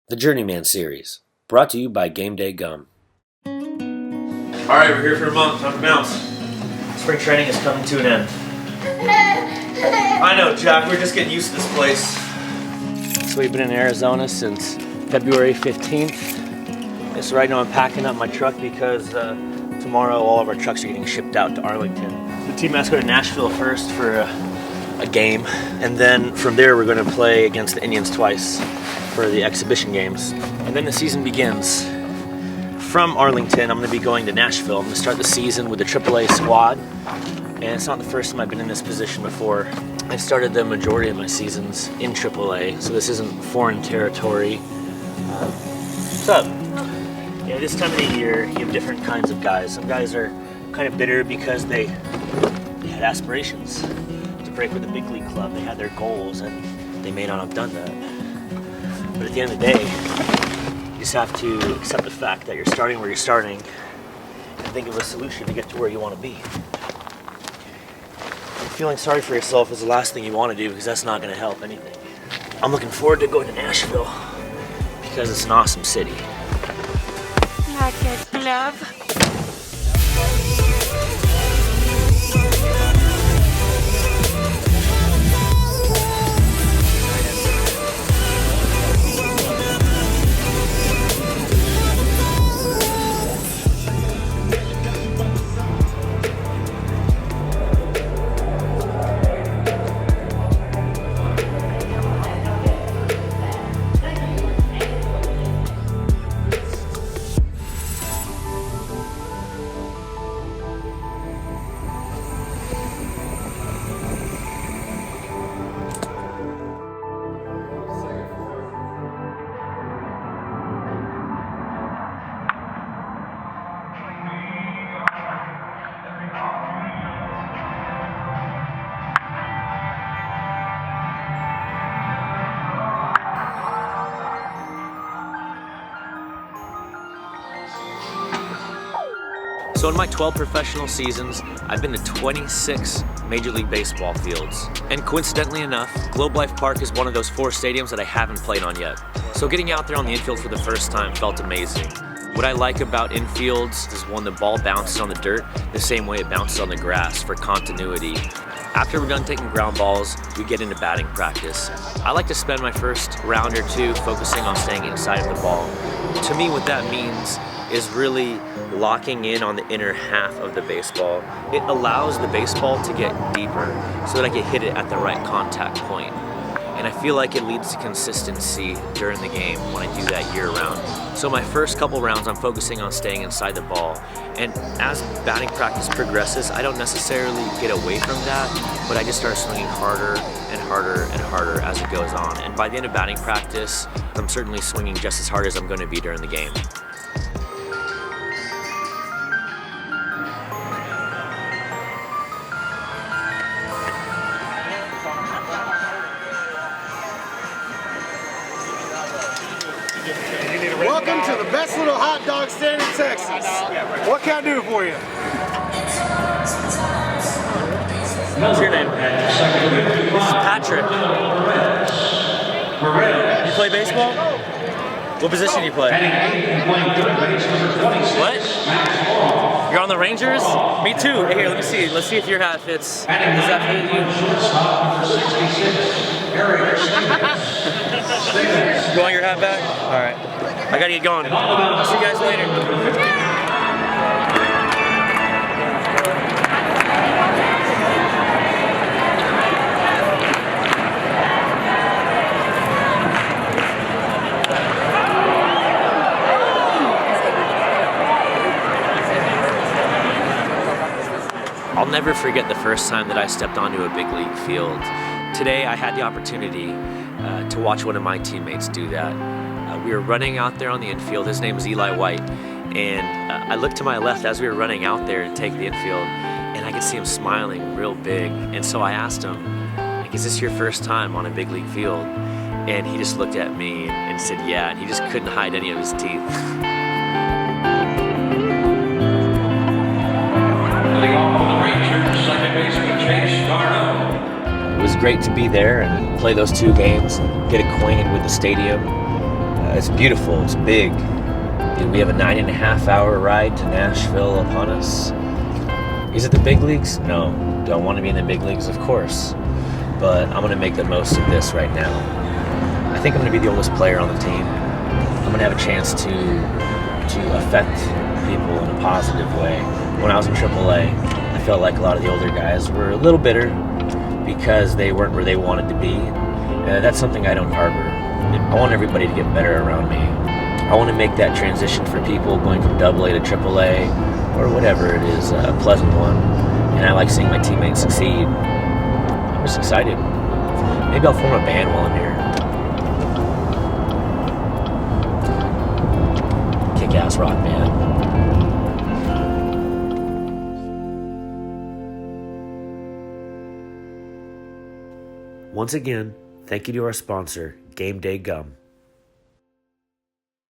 The Journeyman series, brought to you by Game Day Gum. Alright, we're here for a month. Time to bounce. Spring training is coming to an end. I know, Jack. We're just getting used to this place. So we've been in Arizona since February 15th. So right now I'm packing up my truck because tomorrow all of our trucks are getting shipped out to Arlington. The team has to go to Nashville first for a game, and then from there we're going to play against the Indians twice for the exhibition games. And then the season begins. From Arlington, I'm going to be going to Nashville. I'm going to start the season with the AAA squad. And it's not the first time I've been in this position before. I started the majority of my seasons in AAA, so this isn't foreign territory. What's up? Yeah, this time of the year, you have different kinds of guys. Some guys are kind of bitter because they had aspirations to break with the big league club. They had their goals, and they may not have done that. But at the end of the day, you just have to accept the fact that you're starting where you're starting and think of a solution to get to where you want to be. Feeling sorry for yourself is the last thing you want to do because that's not going to help anything. I'm looking forward to going to Nashville because it's an awesome city. Like a glove. So in my 12 professional seasons, I've been to 26 Major League Baseball fields. And coincidentally enough, Globe Life Park is one of those 4 stadiums that I haven't played on yet. So getting out there on the infield for the first time felt amazing. What I like about infields is when the ball bounces on the dirt the same way it bounces on the grass for continuity. After we're done taking ground balls, we get into batting practice. I like to spend my first round or two focusing on staying inside of the ball. To me, what that means is really locking in on the inner half of the baseball. It allows the baseball to get deeper so that I can hit it at the right contact point. And I feel like it leads to consistency during the game when I do that year round. So my first couple rounds, I'm focusing on staying inside the ball. And as batting practice progresses, I don't necessarily get away from that, but I just start swinging harder and harder and harder as it goes on. And by the end of batting practice, I'm certainly swinging just as hard as I'm going to be during the game. Welcome to the best little hot dog stand in Texas. What can I do for you? What's your name? This is Patrick. You play baseball? What position do you play? What? You're on the Rangers? Me too. Hey, here, let me see. Let's see if your hat fits. Does that fit you? You want your hat back? All right. I gotta get going. I'll see you guys later. I'll never forget the first time that I stepped onto a big league field. Today I had the opportunity to watch one of my teammates do that. We were running out there on the infield. His name is Eli White, and I looked to my left as we were running out there to take the infield, and I could see him smiling real big. And so I asked him, like, is this your first time on a big league field? And he just looked at me and said, yeah, and he just couldn't hide any of his teeth. Leading off on the Rangers, second baseman Chase Garneau. It was great to be there and play those 2 games and get acquainted with the stadium. it's beautiful. It's big. Dude, we have a 9.5-hour ride to Nashville upon us. Is it the big leagues? No. Do I want to be in the big leagues? Of course. But I'm going to make the most of this right now. I think I'm going to be the oldest player on the team. I'm going to have a chance to affect people in a positive way. When I was in AAA, I felt like a lot of the older guys were a little bitter because they weren't where they wanted to be. That's something I don't harbor. I want everybody to get better around me. I want to make that transition for people going from AA to AAA or whatever it is a pleasant one. And I like seeing my teammates succeed. I'm just excited. Maybe I'll form a band while I'm here. Kick-ass rock band. Once again, thank you to our sponsor, Game Day Gum.